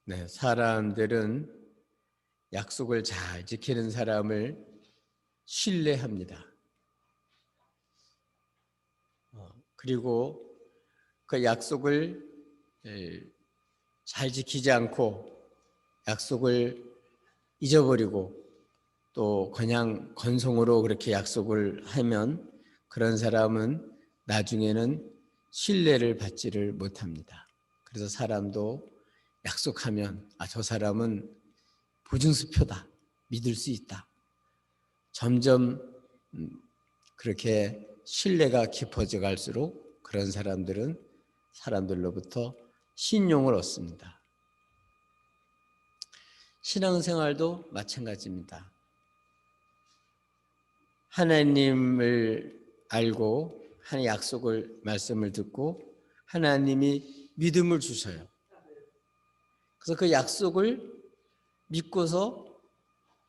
네, 사람들은 약속을 잘 지키는 사람을 신뢰합니다. 그리고 그 약속을 잘 지키지 않고 약속을 잊어버리고 또 그냥 건성으로 그렇게 약속을 하면 그런 사람은 나중에는 신뢰를 받지를 못합니다. 그래서 사람도 약속하면 저 사람은 보증수표다. 믿을 수 있다. 점점 그렇게 신뢰가 깊어져 갈수록 그런 사람들은 사람들로부터 신용을 얻습니다. 신앙생활도 마찬가지입니다. 하나님을 알고 하나님의 약속을 말씀을 듣고 하나님이 믿음을 주셔요. 그래서 그 약속을 믿고서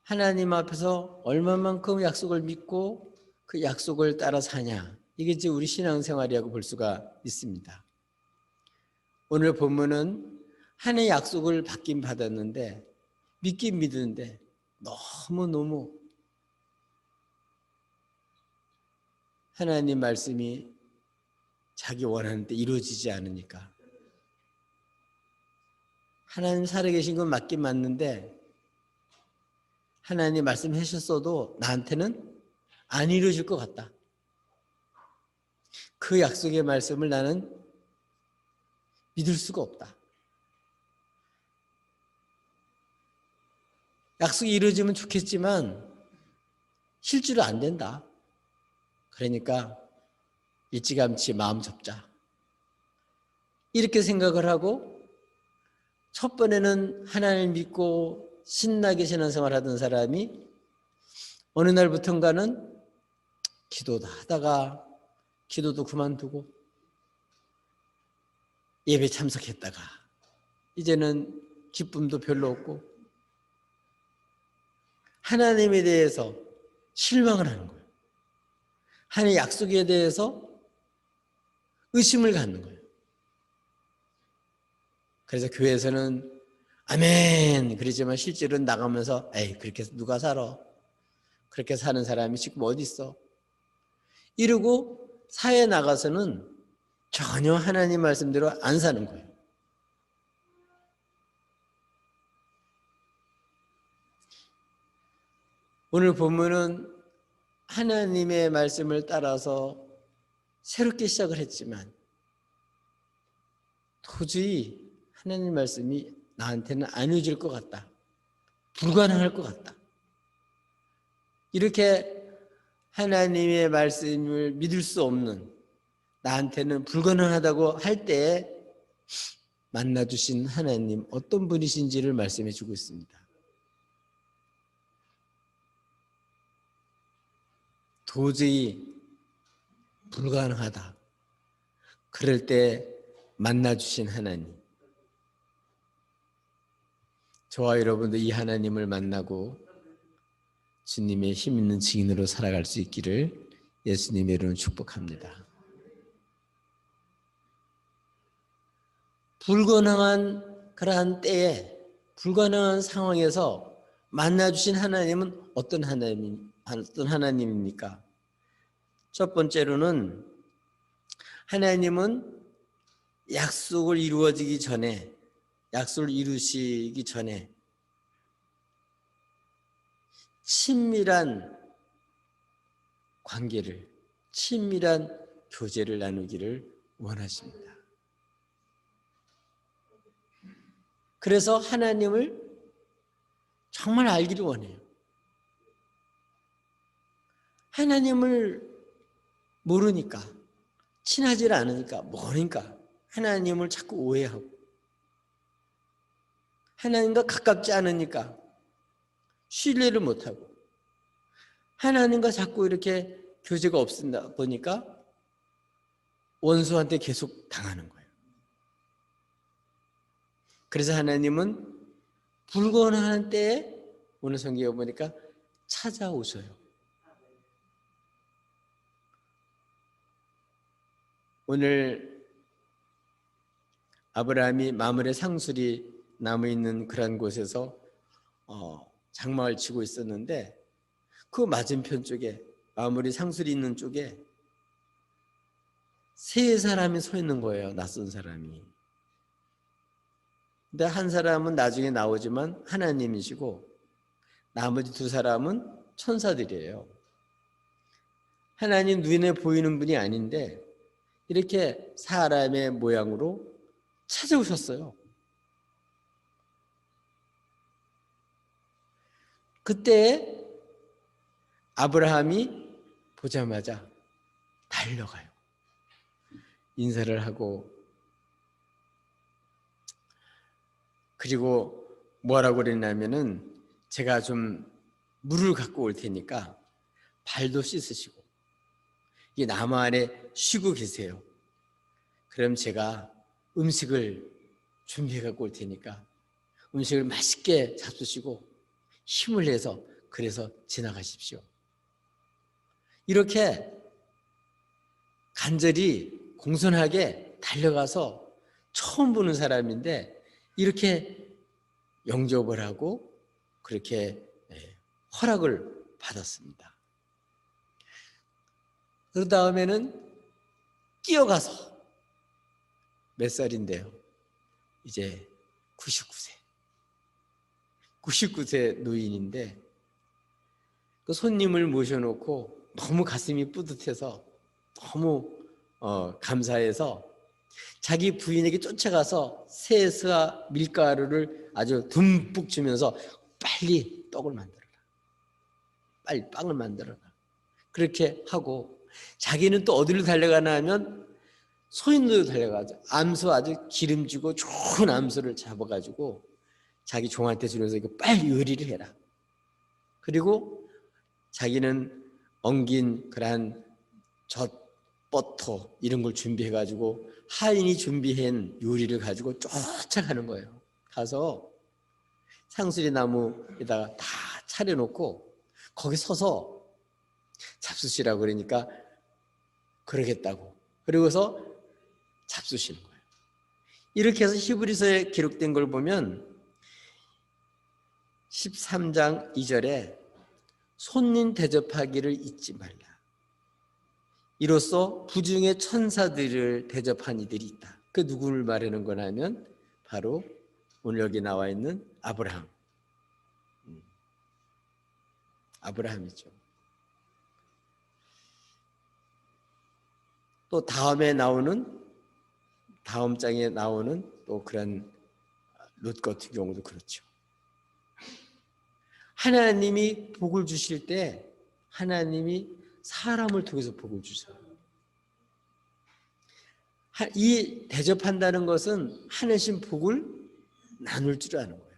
하나님 앞에서 얼마만큼 약속을 믿고 그 약속을 따라 사냐. 이게 이제 우리 신앙생활이라고 볼 수가 있습니다. 오늘 본문은 하나님의 약속을 받긴 받았는데 믿긴 믿는데 너무너무 하나님 말씀이 자기 원하는 때 이루어지지 않으니까 하나님 살아계신 건 맞긴 맞는데 하나님 말씀해 주셨어도 나한테는 안 이루어질 것 같다. 그 약속의 말씀을 나는 믿을 수가 없다. 약속이 이루어지면 좋겠지만 실제로 안 된다. 그러니까 일찌감치 마음 접자. 이렇게 생각을 하고 첫 번에는 하나님을 믿고 신나게 신앙생활 하던 사람이 어느 날부턴가는 기도도 하다가 기도도 그만두고 예배 참석했다가 이제는 기쁨도 별로 없고 하나님에 대해서 실망을 하는 거예요. 하나님의 약속에 대해서 의심을 갖는 거예요. 그래서 교회에서는 아멘 그러지만 실제로는 나가면서 에이 그렇게 누가 살아? 그렇게 사는 사람이 지금 어디 있어? 이러고 사회에 나가서는 전혀 하나님 말씀대로 안 사는 거예요. 오늘 본문은 하나님의 말씀을 따라서 새롭게 시작을 했지만 도저히 하나님 말씀이 나한테는 안 이루어질 것 같다. 불가능할 것 같다. 이렇게 하나님의 말씀을 믿을 수 없는 나한테는 불가능하다고 할 때에 만나주신 하나님 어떤 분이신지를 말씀해 주고 있습니다. 도저히 불가능하다. 그럴 때 만나주신 하나님. 저와 여러분도 이 하나님을 만나고 주님의 힘 있는 증인으로 살아갈 수 있기를 예수님의 이름으로 축복합니다. 불가능한 그러한 때에 불가능한 상황에서 만나주신 하나님은 어떤 하나님입니까? 첫 번째로는 하나님은 약속을 이루어지기 전에 약속을 이루시기 전에 친밀한 관계를 친밀한 교제를 나누기를 원하십니다. 그래서 하나님을 정말 알기를 원해요. 하나님을 모르니까 친하지 않으니까 모르니까 하나님을 자꾸 오해하고 하나님과 가깝지 않으니까 신뢰를 못하고 하나님과 자꾸 이렇게 교제가 없다 보니까 원수한테 계속 당하는 거예요. 그래서 하나님은 불가능한 때에 오늘 성경에 보니까 찾아오셔요. 오늘 아브라함이 마므레 상술이 나무 있는 그런 곳에서 장막을 치고 있었는데 그 맞은편 쪽에 아무리 상술이 있는 쪽에 세 사람이 서 있는 거예요. 낯선 사람이. 근데 한 사람은 나중에 나오지만 하나님이시고 나머지 두 사람은 천사들이에요. 하나님 눈에 보이는 분이 아닌데 이렇게 사람의 모양으로 찾아오셨어요. 그때 아브라함이 보자마자 달려가요. 인사를 하고 그리고 뭐라고 그랬냐면은 제가 좀 물을 갖고 올 테니까 발도 씻으시고 이 나무 안에 쉬고 계세요. 그럼 제가 음식을 준비해 갖고 올 테니까 음식을 맛있게 잡수시고 힘을 내서 그래서 지나가십시오. 이렇게 간절히 공손하게 달려가서 처음 보는 사람인데 이렇게 영접을 하고 그렇게 허락을 받았습니다. 그 다음에는 뛰어가서 몇 살인데요? 이제 99세 노인인데 그 손님을 모셔놓고 너무 가슴이 뿌듯해서 너무 감사해서 자기 부인에게 쫓아가서 새스와 밀가루를 아주 듬뿍 주면서 빨리 떡을 만들어라. 빨리 빵을 만들어라. 그렇게 하고 자기는 또 어디로 달려가나 하면 소인도로 달려가죠. 암소 아주 기름지고 좋은 암소를 잡아가지고 자기 종한테 주면서 이거 빨리 요리를 해라. 그리고 자기는 엉긴 그러한 젖버터 이런 걸 준비해가지고 하인이 준비한 요리를 가지고 쫓아가는 거예요. 가서 상수리 나무에다가 다 차려놓고 거기 서서 잡수시라고 그러니까 그러겠다고. 그리고서 잡수시는 거예요. 이렇게 해서 히브리서에 기록된 걸 보면 13장 2절에 손님 대접하기를 잊지 말라. 이로써 부중의 천사들을 대접한 이들이 있다. 그 누구를 말하는 거냐면 바로 오늘 여기 나와 있는 아브라함이죠. 또 다음 장에 나오는 또 그런 롯 같은 경우도 그렇죠. 하나님이 복을 주실 때 하나님이 사람을 통해서 복을 주셔요. 이 대접한다는 것은 하나님 복을 나눌 줄 아는 거예요.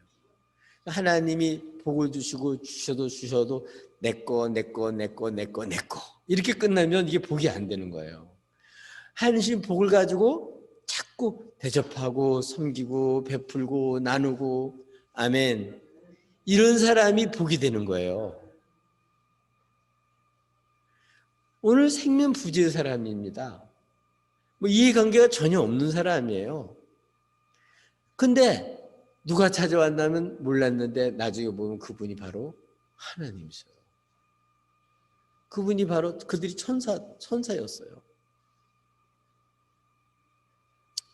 하나님이 복을 주시고 주셔도 내 거 이렇게 끝나면 이게 복이 안 되는 거예요. 하나님 복을 가지고 자꾸 대접하고 섬기고 베풀고 나누고 아멘. 이런 사람이 복이 되는 거예요. 오늘 생면 부재의 사람입니다. 이해관계가 전혀 없는 사람이에요. 근데 누가 찾아왔다면 몰랐는데 나중에 보면 그분이 바로 하나님이세요. 그분이 바로 그들이 천사였어요.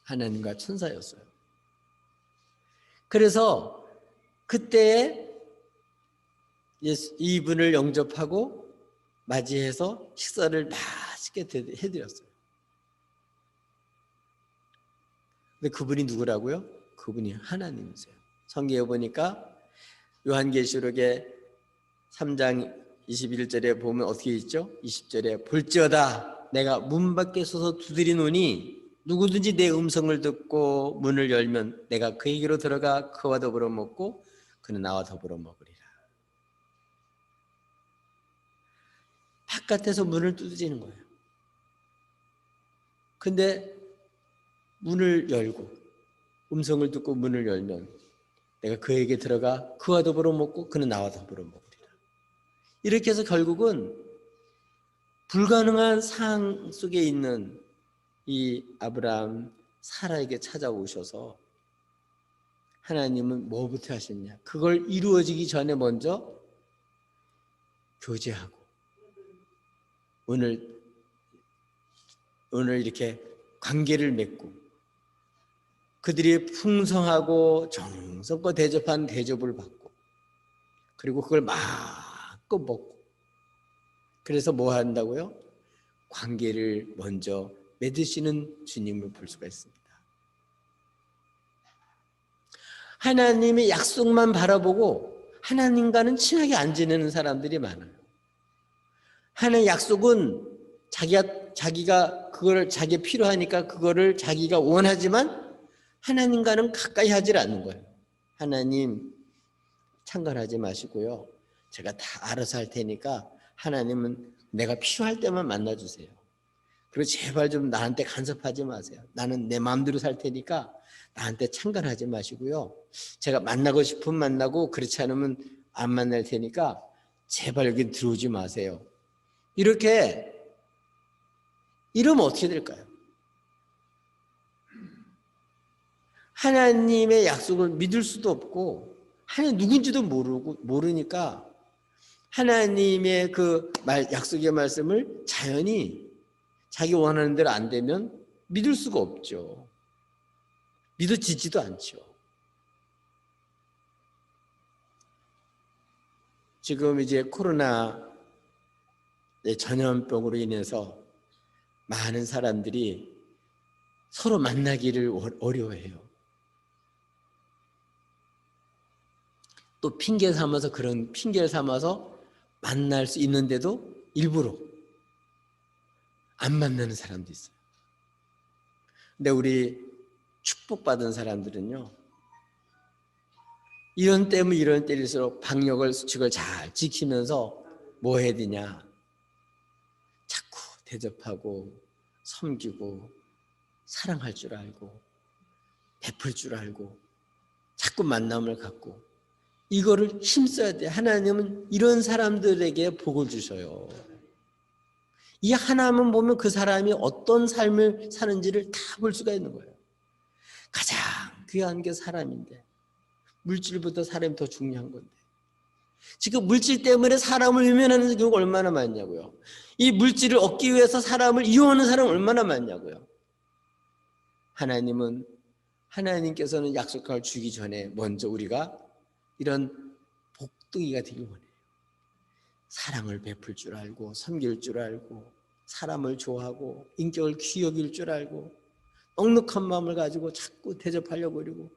하나님과 천사였어요. 그래서 그때에 이분을 영접하고 맞이해서 식사를 맛있게 해드렸어요. 근데 그분이 누구라고요? 그분이 하나님이세요. 성경에 보니까 요한계시록에 3장 21절에 보면 어떻게 있죠? 20절에 볼지어다 내가 문 밖에 서서 두드리노니 누구든지 내 음성을 듣고 문을 열면 내가 그에게로 들어가 그와 더불어 먹고 그는 나와 더불어 먹으리라. 바깥에서 문을 두드리는 거예요. 근데 문을 열고 음성을 듣고 문을 열면 내가 그에게 들어가 그와 더불어 먹고 그는 나와 더불어 먹으리라. 이렇게 해서 결국은 불가능한 상황 속에 있는 이 아브라함 사라에게 찾아오셔서 하나님은 뭐부터 하셨냐? 그걸 이루어지기 전에 먼저 교제하고 오늘 이렇게 관계를 맺고 그들이 풍성하고 정성껏 대접한 대접을 받고 그리고 그걸 마음껏 먹고 그래서 뭐 한다고요? 관계를 먼저 맺으시는 주님을 볼 수가 있습니다. 하나님의 약속만 바라보고 하나님과는 친하게 안 지내는 사람들이 많아요. 하나님의 약속은 자기가 그걸 자기가 필요하니까 그거를 자기가 원하지만 하나님과는 가까이 하질 않는 거예요. 하나님 창간하지 마시고요. 제가 다 알아서 할 테니까 하나님은 내가 필요할 때만 만나주세요. 그리고 제발 좀 나한테 간섭하지 마세요. 나는 내 마음대로 살 테니까 나한테 창간하지 마시고요. 제가 만나고 싶으면 만나고 그렇지 않으면 안 만날 테니까 제발 여기 들어오지 마세요. 이러면 어떻게 될까요? 하나님의 약속을 믿을 수도 없고 하나님 누군지도 모르니까 하나님의 그 약속의 말씀을 자연히 자기 원하는 대로 안 되면 믿을 수가 없죠. 믿어지지도 않죠. 지금 이제 코로나 전염병으로 인해서 많은 사람들이 서로 만나기를 어려워해요. 또 그런 핑계를 삼아서 만날 수 있는데도 일부러 안 만나는 사람도 있어요. 근데 우리 축복받은 사람들은요, 이런 때일수록 방역을 수칙을 잘 지키면서 뭐 해야 되냐? 자꾸 대접하고 섬기고 사랑할 줄 알고 베풀 줄 알고 자꾸 만남을 갖고 이거를 힘써야 돼. 하나님은 이런 사람들에게 복을 주셔요. 이 하나만 보면 그 사람이 어떤 삶을 사는지를 다 볼 수가 있는 거예요. 가장 귀한 게 사람인데 물질보다 사람이 더 중요한 건데 지금 물질 때문에 사람을 외면하는 경우가 얼마나 많냐고요. 이 물질을 얻기 위해서 사람을 이용하는 사람은 얼마나 많냐고요. 하나님께서는 약속을 주기 전에 먼저 우리가 이런 복둥이가 되길 원해요. 사랑을 베풀 줄 알고 섬길 줄 알고 사람을 좋아하고 인격을 귀히 여길 줄 알고 넉넉한 마음을 가지고 자꾸 대접하려고 그러고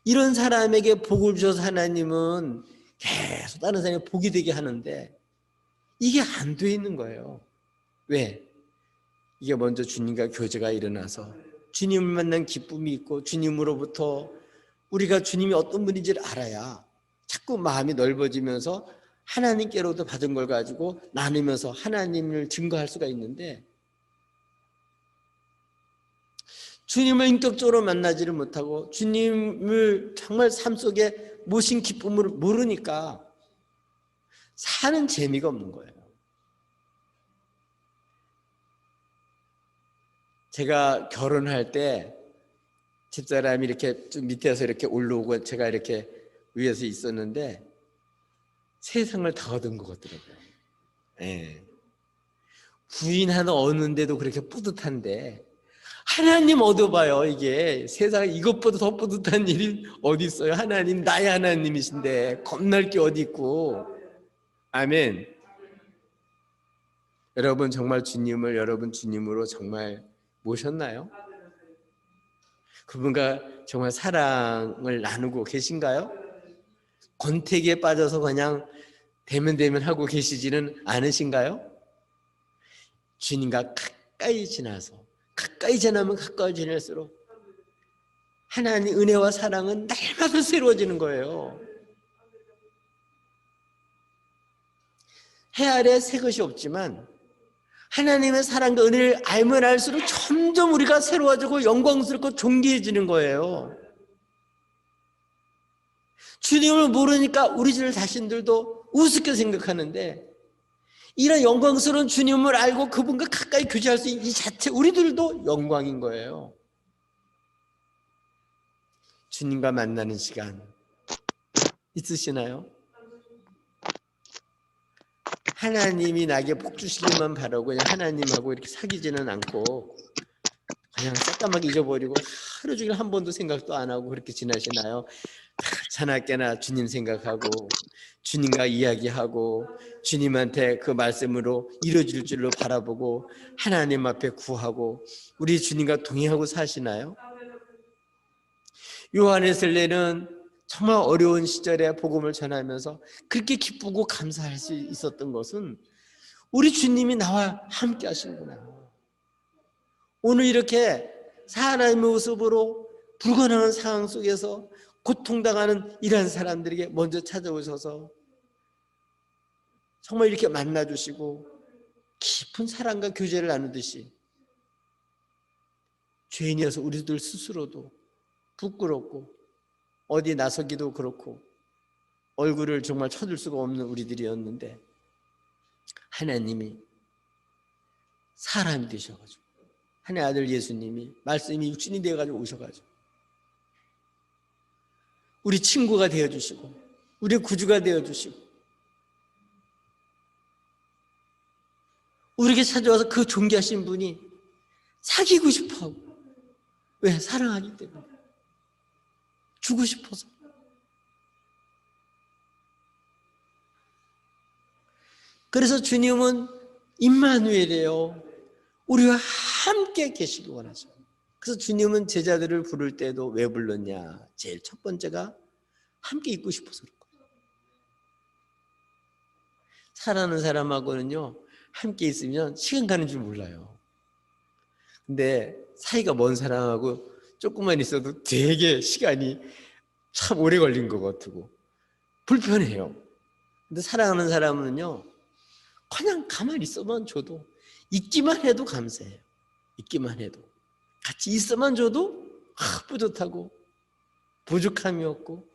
이런 사람에게 복을 주셔서 하나님은 계속 다른 사람이 복이 되게 하는데 이게 안 돼 있는 거예요. 왜? 이게 먼저 주님과 교제가 일어나서 주님을 만난 기쁨이 있고 주님으로부터 우리가 주님이 어떤 분인지를 알아야 자꾸 마음이 넓어지면서 하나님께로부터 받은 걸 가지고 나누면서 하나님을 증거할 수가 있는데 주님을 인격적으로 만나지를 못하고 주님을 정말 삶 속에 모신 기쁨을 모르니까 사는 재미가 없는 거예요. 제가 결혼할 때 집사람이 이렇게 좀 밑에서 이렇게 올라오고 제가 이렇게 위에서 있었는데 세상을 다 얻은 것 같더라고요. 예. 부인 하나 얻는데도 그렇게 뿌듯한데 하나님 얻어봐요. 이게 세상에 이것보다 더 뿌듯한 일이 어디 있어요. 하나님 나의 하나님이신데 겁날 게 어디 있고. 아멘. 여러분 정말 여러분 주님으로 정말 모셨나요? 그분과 정말 사랑을 나누고 계신가요? 권태기에 빠져서 그냥 대면 하고 계시지는 않으신가요? 주님과 가까이 지나면 가까이 지날수록 하나님 은혜와 사랑은 날마다 새로워지는 거예요. 해 아래 새 것이 없지만 하나님의 사랑과 은혜를 알면 알수록 점점 우리가 새로워지고 영광스럽고 존귀해지는 거예요. 주님을 모르니까 우리 자신들도 우습게 생각하는데 이런 영광스러운 주님을 알고 그분과 가까이 교제할 수 있는 이 자체 우리들도 영광인 거예요. 주님과 만나는 시간 있으시나요? 하나님이 나에게 복 주시기만 바라고 그냥 하나님하고 이렇게 사귀지는 않고 그냥 새까맣게 잊어버리고 하루 종일 한 번도 생각도 안 하고 그렇게 지나시나요? 자나깨나 주님 생각하고 주님과 이야기하고 주님한테 그 말씀으로 이루어질 줄로 바라보고 하나님 앞에 구하고 우리 주님과 동행하고 사시나요? 요한의 셀레는 정말 어려운 시절에 복음을 전하면서 그렇게 기쁘고 감사할 수 있었던 것은 우리 주님이 나와 함께 하시는구나. 오늘 이렇게 사람의 모습으로 불가능한 상황 속에서 고통당하는 이러한 사람들에게 먼저 찾아오셔서 정말 이렇게 만나주시고 깊은 사랑과 교제를 나누듯이 죄인이어서 우리들 스스로도 부끄럽고 어디 나서기도 그렇고 얼굴을 정말 쳐줄 수가 없는 우리들이었는데 하나님이 사람이 되셔가지고 하나님의 아들 예수님이 말씀이 육신이 되어가지고 오셔가지고 우리 친구가 되어주시고 우리 구주가 되어주시고 우리에게 찾아와서 그 존귀하신 분이 사귀고 싶어하고 왜? 사랑하기 때문에 주고 싶어서. 그래서 주님은 임마누엘이에요. 우리와 함께 계시기 원하죠. 그래서 주님은 제자들을 부를 때도 왜 불렀냐? 제일 첫 번째가 함께 있고 싶어서 그럴 거예요. 사랑하는 사람하고는요 함께 있으면 시간 가는 줄 몰라요. 근데 사이가 먼 사람하고 조금만 있어도 되게 시간이 참 오래 걸린 것 같고 불편해요. 근데 사랑하는 사람은요 그냥 가만히 있어만 줘도 있기만 해도 감사해요. 있기만 해도 같이 있어만 줘도 뿌듯하고 부족함이 없고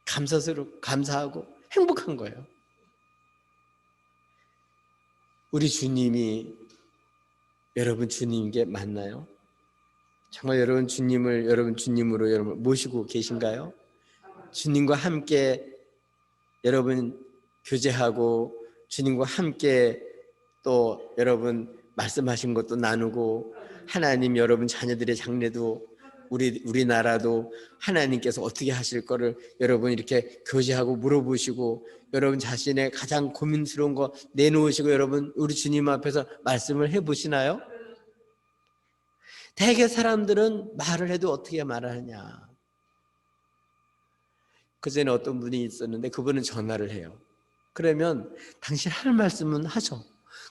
감사스럽고 감사하고 행복한 거예요. 우리 주님이 여러분 주님께 만나요? 정말 여러분 주님을 여러분 주님으로 여러분 모시고 계신가요? 주님과 함께 여러분 교제하고 주님과 함께 또 여러분 말씀하신 것도 나누고 하나님 여러분 자녀들의 장래도 우리나라도 하나님께서 어떻게 하실 거를 여러분 이렇게 교제하고 물어보시고 여러분 자신의 가장 고민스러운 거 내놓으시고 여러분 우리 주님 앞에서 말씀을 해보시나요? 대개 사람들은 말을 해도 어떻게 말을 하냐. 그전에 어떤 분이 있었는데 그분은 전화를 해요. 그러면 당신 할 말씀은 하죠.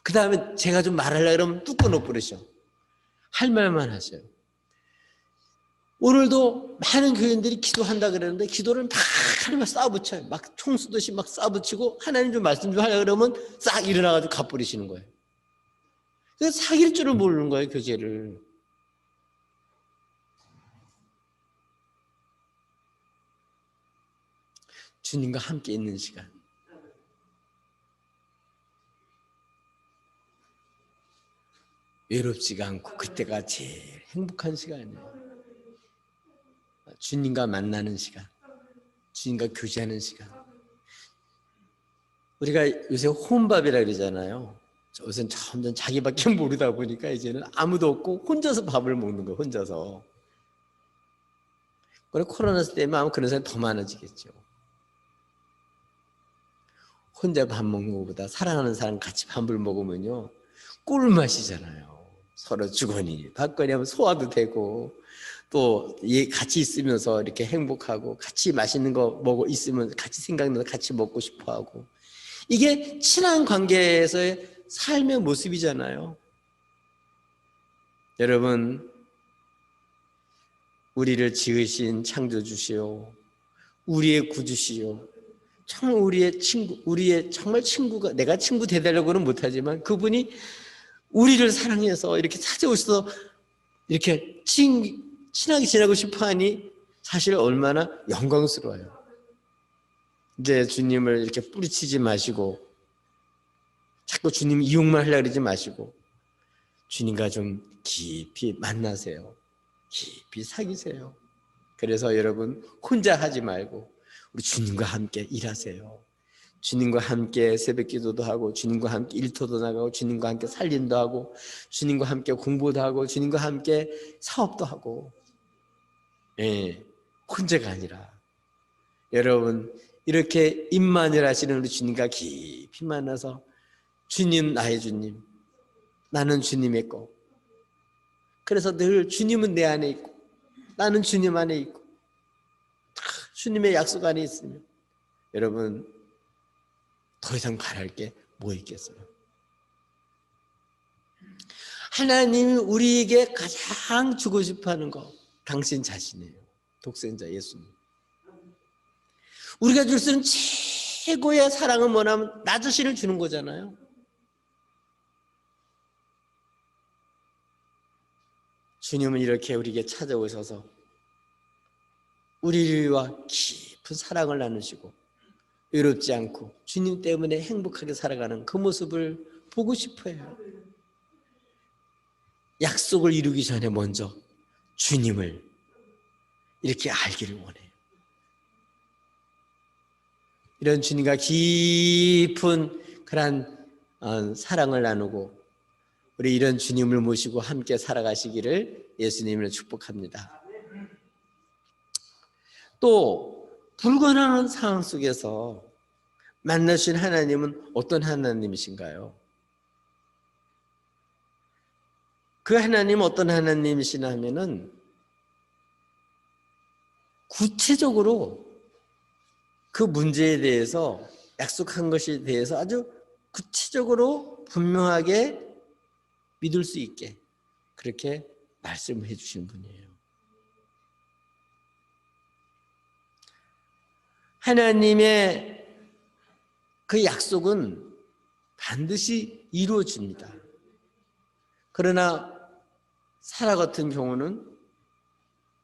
그 다음에 제가 좀 말하려고 그러면 뚝 끊어버리셔. 할 말만 하셔요. 오늘도 많은 교인들이 기도한다 그러는데 기도를 막 하나님과 싸붙여요. 막 총 쏘듯이 막 싸붙이고 하나님 좀 말씀 좀 하려고 그러면 싹 일어나가지고 가버리시는 거예요. 그래서 사귈 줄을 모르는 거예요, 교제를. 주님과 함께 있는 시간. 외롭지가 않고 그때가 제일 행복한 시간이에요. 주님과 만나는 시간. 주님과 교제하는 시간. 우리가 요새 혼밥이라 그러잖아요. 요새는 점점 자기밖에 모르다 보니까 이제는 아무도 없고 혼자서 밥을 먹는 거예요. 혼자서. 그래 코로나 때문에 아마 그런 사람이 더 많아지겠죠. 혼자 밥 먹는 것보다 사랑하는 사람 같이 밥을 먹으면요 꿀맛이잖아요. 서로 주거니 받거니 하면 소화도 되고 또 같이 있으면서 이렇게 행복하고 같이 맛있는 거 먹고 있으면 같이 생각나서 같이 먹고 싶어하고 이게 친한 관계에서의 삶의 모습이잖아요. 여러분 우리를 지으신 창조주시오 우리의 구주시오 정말 우리의 친구, 우리의 정말 친구가 내가 친구 되달라고는 못하지만 그분이 우리를 사랑해서 이렇게 찾아오셔서 이렇게 친하게 지내고 싶어하니 사실 얼마나 영광스러워요. 이제 주님을 이렇게 뿌리치지 마시고 자꾸 주님 이용만 하려고 그러지 마시고 주님과 좀 깊이 만나세요. 깊이 사귀세요. 그래서 여러분 혼자 하지 말고 우리 주님과 함께 일하세요. 주님과 함께 새벽 기도도 하고 주님과 함께 일터도 나가고 주님과 함께 살림도 하고 주님과 함께 공부도 하고 주님과 함께 사업도 하고, 예, 혼자가 아니라 여러분 이렇게 임마누엘 하시는 우리 주님과 깊이 만나서 주님 나의 주님, 나는 주님의 거. 그래서 늘 주님은 내 안에 있고 나는 주님 안에 있고 주님의 약속 안에 있으면 여러분 더 이상 바랄 게 뭐 있겠어요? 하나님이 우리에게 가장 주고 싶어하는 거 당신 자신이에요. 독생자 예수님. 우리가 줄 수 있는 최고의 사랑은 뭐냐면 나 자신을 주는 거잖아요. 주님은 이렇게 우리에게 찾아오셔서 우리와 깊은 사랑을 나누시고 외롭지 않고 주님 때문에 행복하게 살아가는 그 모습을 보고 싶어요. 약속을 이루기 전에 먼저 주님을 이렇게 알기를 원해요. 이런 주님과 깊은 그런 사랑을 나누고 우리 이런 주님을 모시고 함께 살아가시기를 예수님을 축복합니다. 또 불가능한 상황 속에서 만나신 하나님은 어떤 하나님이신가요? 그 하나님은 어떤 하나님이시냐 하면은 구체적으로 그 문제에 대해서 약속한 것에 대해서 아주 구체적으로 분명하게 믿을 수 있게 그렇게 말씀해 주신 분이에요. 하나님의 그 약속은 반드시 이루어집니다. 그러나 사라 같은 경우는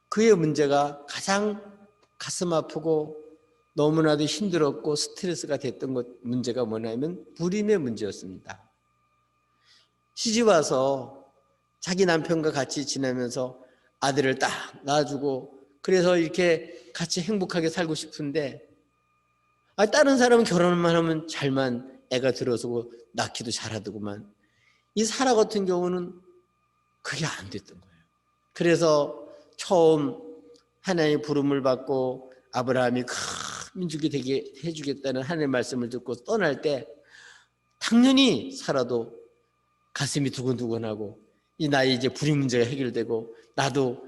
그의 문제가 가장 가슴 아프고 너무나도 힘들었고 스트레스가 됐던 문제가 뭐냐면 불임의 문제였습니다. 시집 와서 자기 남편과 같이 지내면서 아들을 딱 낳아주고 그래서 이렇게 같이 행복하게 살고 싶은데 다른 사람은 결혼만 하면 잘만 애가 들어서고 낳기도 잘하더구만 이 사라 같은 경우는 그게 안 됐던 거예요. 그래서 처음 하나님의 부름을 받고 아브라함이 큰 민족이 되게 해주겠다는 하나님의 말씀을 듣고 떠날 때 당연히 사라도 가슴이 두근두근하고 이 나의 이제 불임 문제가 해결되고 나도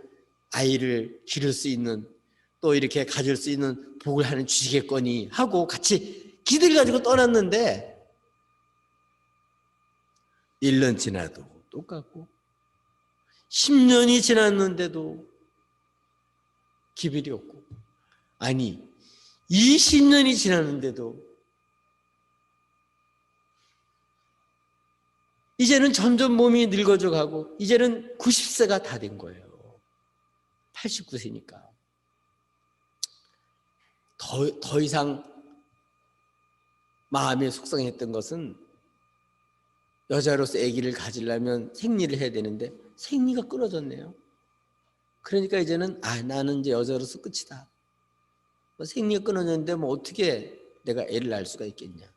아이를 기를 수 있는 또 이렇게 가질 수 있는 복을 하나님 주시겠거니 하고 같이 기대를 가지고 떠났는데 1년 지나도 똑같고 10년이 지났는데도 기별이 없고 아니 20년이 지났는데도 이제는 점점 몸이 늙어져 가고 이제는 90세가 다 된 거예요. 89세니까 더 이상 마음이 속상했던 것은 여자로서 아기를 가지려면 생리를 해야 되는데 생리가 끊어졌네요. 그러니까 이제는 나는 이제 여자로서 끝이다. 생리가 끊어졌는데 어떻게 내가 애를 낳을 수가 있겠냐.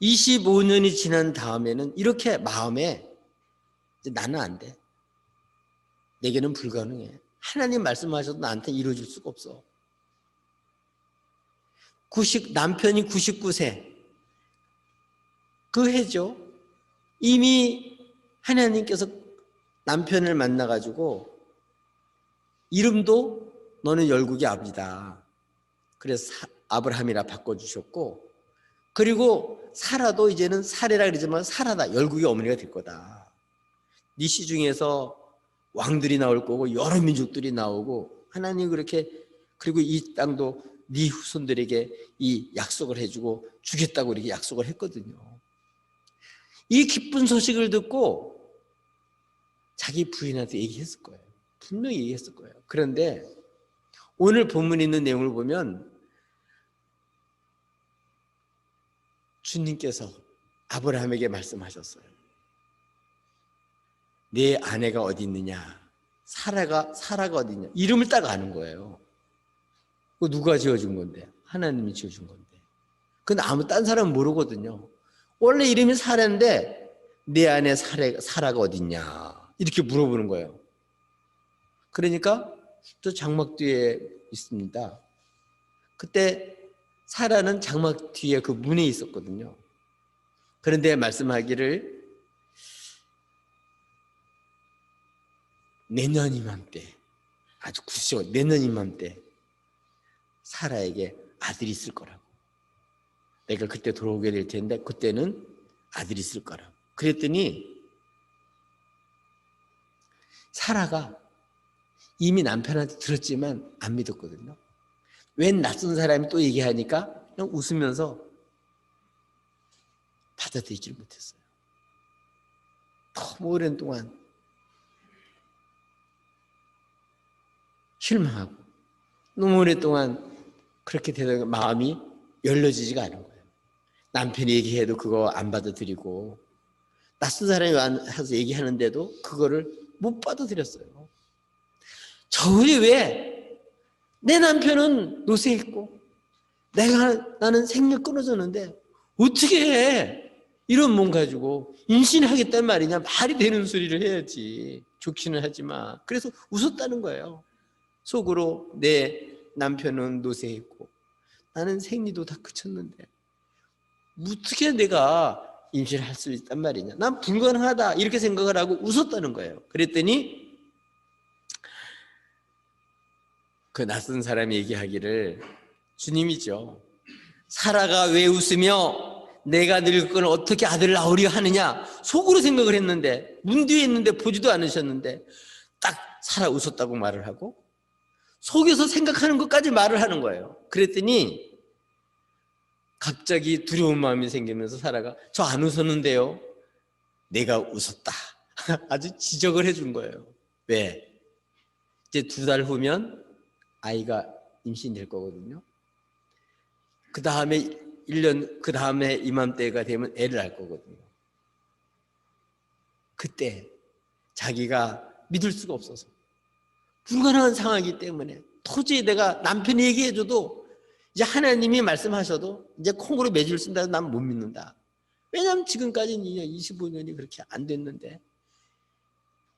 25년이 지난 다음에는 이렇게 마음에 이제 나는 안 돼. 내게는 불가능해. 하나님 말씀하셔도 나한테 이루어질 수가 없어. 남편이 99세 그 해죠. 이미 하나님께서 남편을 만나가지고 이름도 너는 열국의 아버지다. 그래서 아브라함이라 바꿔주셨고 그리고 사라도 이제는 사례라 그러지만 사라다. 열국의 어머니가 될 거다. 네 시중에서 왕들이 나올 거고 여러 민족들이 나오고 하나님 그렇게 그리고 이 땅도 네 후손들에게 이 약속을 해주고 주겠다고 이렇게 약속을 했거든요. 이 기쁜 소식을 듣고 자기 부인한테 얘기했을 거예요. 분명히 얘기했을 거예요. 그런데 오늘 본문에 있는 내용을 보면 주님께서 아브라함에게 말씀하셨어요. 내 아내가 어디 있느냐? 사라가 어디냐? 이름을 딱 아는 거예요. 그거 누가 지어준 건데? 하나님이 지어준 건데. 그건 딴 사람은 모르거든요. 원래 이름이 사라인데 내 안에 사라가 어딨냐? 이렇게 물어보는 거예요. 그러니까 또 장막 뒤에 있습니다. 그때 사라는 장막 뒤에 그 문에 있었거든요. 그런데 말씀하기를 내년 이맘때, 아주 구시죠. 내년 이맘때 사라에게 아들이 있을 거라고. 내가 그때 돌아오게 될 텐데 그때는 아들이 있을 거라고. 그랬더니 사라가 이미 남편한테 들었지만 안 믿었거든요. 웬 낯선 사람이 또 얘기하니까 그냥 웃으면서 받아들이지를 못했어요. 너무 오랜 동안 실망하고 너무 오랫동안 그렇게 되다가 마음이 열려지지가 않은 거예요. 남편이 얘기해도 그거 안 받아들이고 낯선 사람이 와서 얘기하는데도 그거를 못 받아들였어요. 저희 왜 내 남편은 노쇠했고 나는 생명 끊어졌는데 어떻게 해? 이런 몸 가지고 임신하겠단 말이냐? 말이 되는 소리를 해야지. 좋기는 하지만. 그래서 웃었다는 거예요. 속으로 내 남편은 노쇠했고 나는 생리도 다 그쳤는데 어떻게 내가 임신할 수 있단 말이냐? 난 불가능하다 이렇게 생각을 하고 웃었다는 거예요. 그랬더니 그 낯선 사람이 얘기하기를 주님이죠. 사라가 왜 웃으며 내가 늙을 건 어떻게 아들을 낳으려 하느냐 속으로 생각을 했는데 문 뒤에 있는데 보지도 않으셨는데 딱 사라 웃었다고 말을 하고 속에서 생각하는 것까지 말을 하는 거예요. 그랬더니 갑자기 두려운 마음이 생기면서 사라가 저 안 웃었는데요. 내가 웃었다. 아주 지적을 해준 거예요. 왜? 이제 2달 후면 아이가 임신될 거거든요. 그 다음에 1년, 그 다음에 이맘때가 되면 애를 낳을 거거든요. 그때 자기가 믿을 수가 없어서 불가능한 상황이기 때문에 도저히 내가 남편이 얘기해줘도 이제 하나님이 말씀하셔도 이제 콩으로 매주를 쓴다고 난 못 믿는다. 왜냐하면 지금까지는 25년이 그렇게 안 됐는데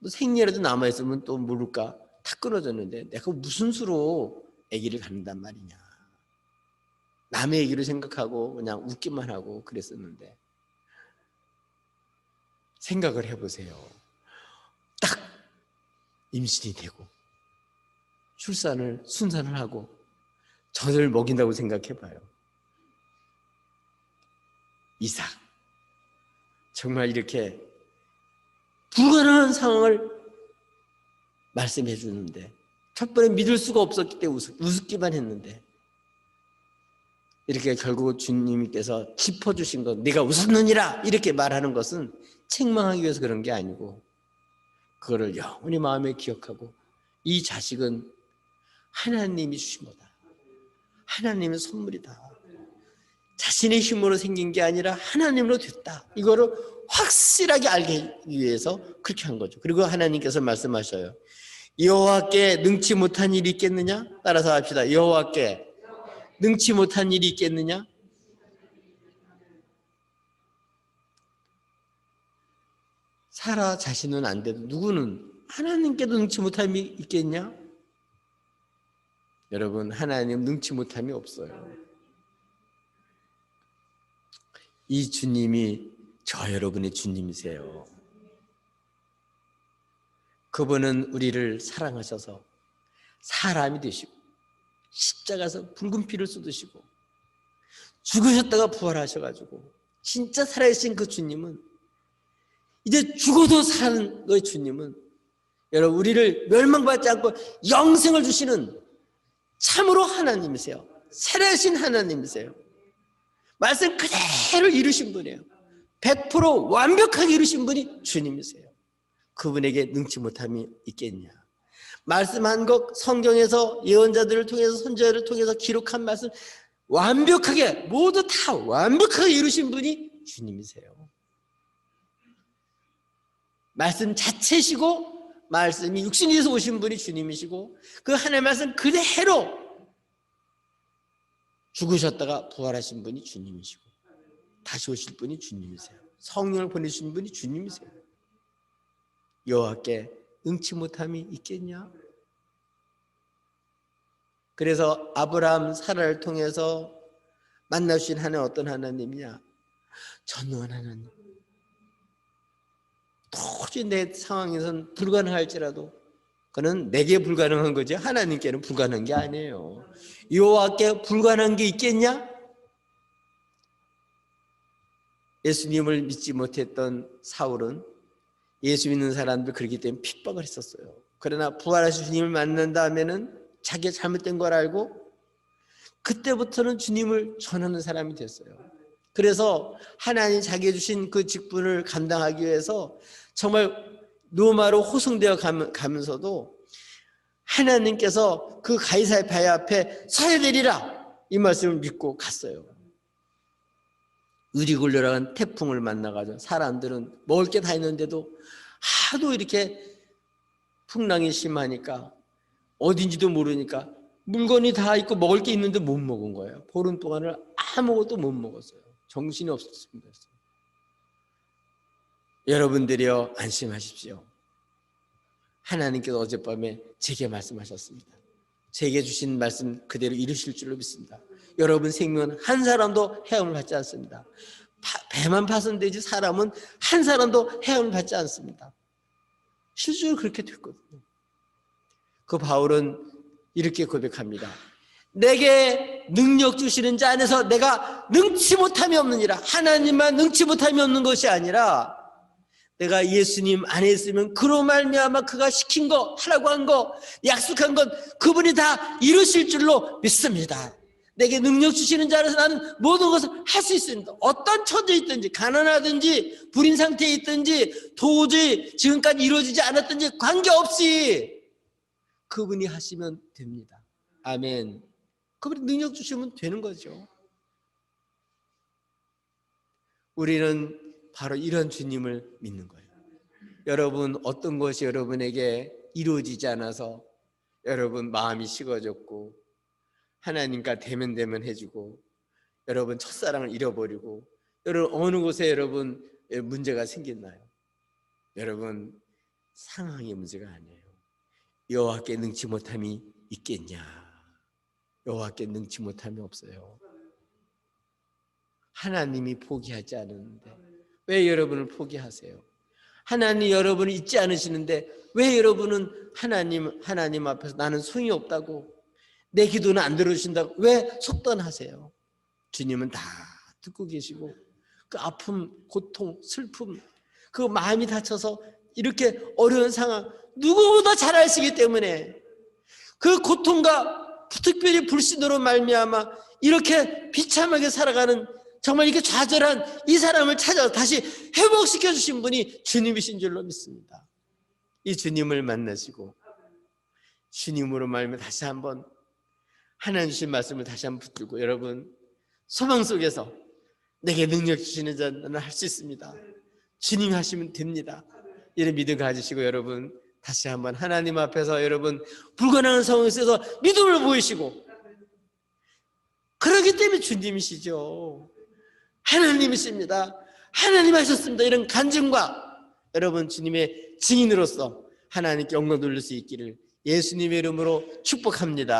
또 생리라도 남아있으면 또 모를까 다 끊어졌는데 내가 무슨 수로 아기를 갖는단 말이냐. 남의 얘기를 생각하고 그냥 웃기만 하고 그랬었는데 생각을 해보세요. 딱 임신이 되고 순산을 하고 저를 먹인다고 생각해봐요. 이삭 정말 이렇게 불가능한 상황을 말씀해 주는데 첫 번에 믿을 수가 없었기 때문에 웃기만 했는데 이렇게 결국 주님께서 짚어주신 것 네가 웃었느니라 이렇게 말하는 것은 책망하기 위해서 그런 게 아니고 그거를 영원히 마음에 기억하고 이 자식은 하나님이 주신 거다. 하나님의 선물이다. 자신의 힘으로 생긴 게 아니라 하나님으로 됐다. 이거를 확실하게 알기 위해서 그렇게 한 거죠. 그리고 하나님께서 말씀하셔요. 여호와께 능치 못한 일이 있겠느냐? 따라서 합시다. 여호와께 능치 못한 일이 있겠느냐? 사라 자신은 안 돼도 누구는 하나님께도 능치 못함이 있겠냐? 여러분 하나님 능치 못함이 없어요. 이 주님이 저 여러분의 주님이세요. 그분은 우리를 사랑하셔서 사람이 되시고 십자가에서 붉은 피를 쏟으시고 죽으셨다가 부활하셔가지고 진짜 살아계신 그 주님은 이제 죽어도 사는 그 주님은 여러분 우리를 멸망받지 않고 영생을 주시는 참으로 하나님이세요. 살아계신 하나님이세요. 말씀 그대로 이루신 분이에요. 100% 완벽하게 이루신 분이 주님이세요. 그분에게 능치 못함이 있겠냐? 말씀한 것 성경에서 예언자들을 통해서 선지자를 통해서 기록한 말씀 완벽하게 모두 다 완벽하게 이루신 분이 주님이세요. 말씀 자체시고 말씀이 육신이 돼서 오신 분이 주님이시고 그 하나님의 말씀 그대로 죽으셨다가 부활하신 분이 주님이시고 다시 오실 분이 주님이세요. 성령을 보내신 분이 주님이세요. 여호와께 능치 못함이 있겠냐? 그래서 아브라함 사라를 통해서 만나주신 하나님 어떤 하나님이냐? 전능한 하나님. 도저히 내 상황에선 불가능할지라도 그는 내게 불가능한 거지 하나님께는 불가능한 게 아니에요. 여호와께 불가능한 게 있겠냐? 예수님을 믿지 못했던 사울은 예수 믿는 사람들 그렇기 때문에 핍박을 했었어요. 그러나 부활하신 주님을 만난 다음에는 자기가 잘못된 걸 알고 그때부터는 주님을 전하는 사람이 됐어요. 그래서 하나님 자기가 주신 그 직분을 감당하기 위해서 정말 로마로 호송되어 가면서도 하나님께서 그 가이사랴 배 앞에 서야 되리라 이 말씀을 믿고 갔어요. 의리굴려라는 태풍을 만나가지고 사람들은 먹을 게 다 있는데도 하도 이렇게 풍랑이 심하니까 어딘지도 모르니까 물건이 다 있고 먹을 게 있는데 못 먹은 거예요. 보름 동안을 아무것도 못 먹었어요. 정신이 없었습니다. 여러분들이요 안심하십시오. 하나님께서 어젯밤에 제게 말씀하셨습니다. 제게 주신 말씀 그대로 이루실 줄로 믿습니다. 여러분 생명은 한 사람도 해함을 받지 않습니다. 배만 파손되지 사람은 한 사람도 해함을 받지 않습니다. 실제로 그렇게 됐거든요. 그 바울은 이렇게 고백합니다. 내게 능력 주시는 자 안에서 내가 능치 못함이 없느니라. 하나님만 능치 못함이 없는 것이 아니라 내가 예수님 안에 있으면 그로 말미암아 그가 시킨 거 하라고 한 거 약속한 건 그분이 다 이루실 줄로 믿습니다. 내게 능력 주시는 자 안에서 나는 모든 것을 할 수 있습니다. 어떤 처지에 있든지 가난하든지 불인 상태에 있든지 도저히 지금까지 이루어지지 않았든지 관계없이 그분이 하시면 됩니다. 아멘. 그분이 능력 주시면 되는 거죠. 우리는 바로 이런 주님을 믿는 거예요. 여러분 어떤 것이 여러분에게 이루어지지 않아서 여러분 마음이 식어졌고 하나님과 대면대면 해주고 여러분 첫사랑을 잃어버리고 여러분 어느 곳에 여러분 문제가 생겼나요? 여러분 상황의 문제가 아니에요. 여호와께 능치 못함이 있겠냐? 여호와께 능치 못함이 없어요. 하나님이 포기하지 않았는데 왜 여러분을 포기하세요? 하나님 여러분을 잊지 않으시는데 왜 여러분은 하나님 앞에서 나는 소용이 없다고 내 기도는 안 들어주신다고 왜 속단하세요? 주님은 다 듣고 계시고 그 아픔, 고통, 슬픔 그 마음이 다쳐서 이렇게 어려운 상황 누구보다 잘 아시기 때문에 그 고통과 특별히 불신으로 말미암아 이렇게 비참하게 살아가는 정말 이렇게 좌절한 이 사람을 찾아서 다시 회복시켜 주신 분이 주님이신 줄로 믿습니다. 이 주님을 만나시고 주님으로 말미암아 다시 한번 하나님 주신 말씀을 다시 한번 붙들고 여러분 소망 속에서 내게 능력 주시는 자는 할 수 있습니다. 주님 하시면 됩니다. 이런 믿음 가지시고 여러분 다시 한번 하나님 앞에서 여러분 불가능한 상황에서 믿음을 보이시고 그렇기 때문에 주님이시죠. 하나님이십니다. 하나님 하셨습니다. 이런 간증과 여러분 주님의 증인으로서 하나님께 영광 돌릴 수 있기를 예수님의 이름으로 축복합니다.